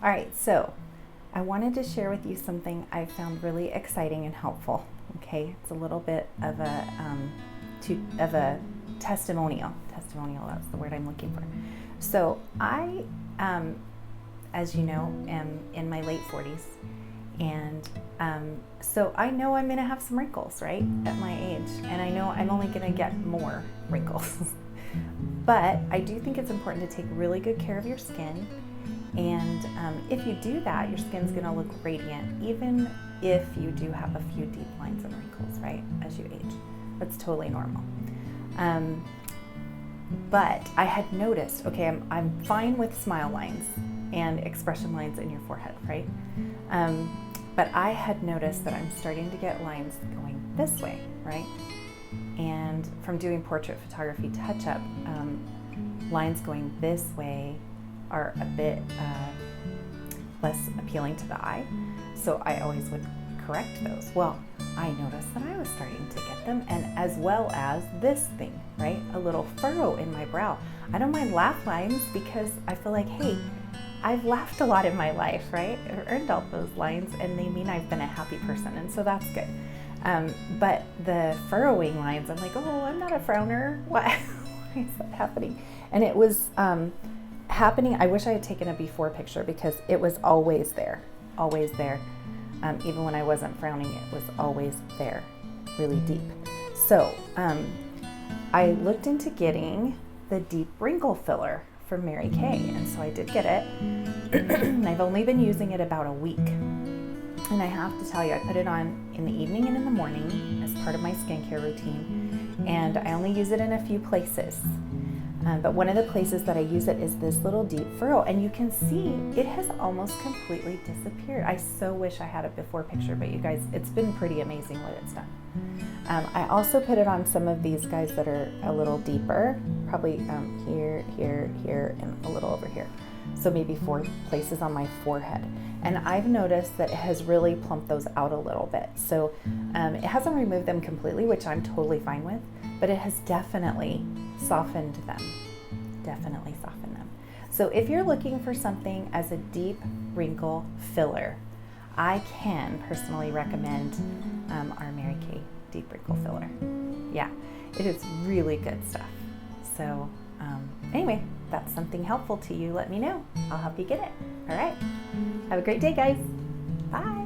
All right, so I wanted to share with you something I found really exciting and helpful. Okay, it's a little bit of a testimonial. Testimonial, that's the word I'm looking for. So I, as you know, am in my late 40s, and so I know I'm going to have some wrinkles, right, at my age, and I know I'm only going to get more wrinkles. But I do think it's important to take really good care of your skin. And if you do that, your skin's going to look radiant, even if you do have a few deep lines and wrinkles, right, as you age. That's totally normal. But I had noticed, okay, I'm fine with smile lines and expression lines in your forehead, right? But I had noticed that I'm starting to get lines going this way, right? And from doing portrait photography touch-up, lines going this way are a bit less appealing to the eye, so I always would correct those. Well, I noticed that I was starting to get them, and as well as this thing, right? A little furrow in my brow. I don't mind laugh lines because I feel like, hey, I've laughed a lot in my life, right? I've earned all those lines, and they mean I've been a happy person, and so that's good. But the furrowing lines, I'm like, oh, I'm not a frowner. Why is that happening? And it was happening. I wish I had taken a before picture because it was always there, always there. Even when I wasn't frowning, it was always there, really deep. So I looked into getting the deep wrinkle filler from Mary Kay, and so I did get it. And I've only been using it about a week. And I have to tell you, I put it on in the evening and in the morning as part of my skincare routine, and I only use it in a few places. But one of the places that I use it is this little deep furrow, and you can see it has almost completely disappeared. I so wish I had a before picture, but you guys, it's been pretty amazing what it's done. I also put it on some of these guys that are a little deeper, probably here, here, here, and a little over here. So maybe 4 places on my forehead. And I've noticed that it has really plumped those out a little bit. So it hasn't removed them completely, which I'm totally fine with, but it has definitely softened them. Definitely softened them. So if you're looking for something as a deep wrinkle filler, I can personally recommend our Mary Kay Deep Wrinkle Filler. Yeah, it is really good stuff. So anyway, if that's something helpful to you, let me know. I'll help you get it. All right. Have a great day, guys. Bye.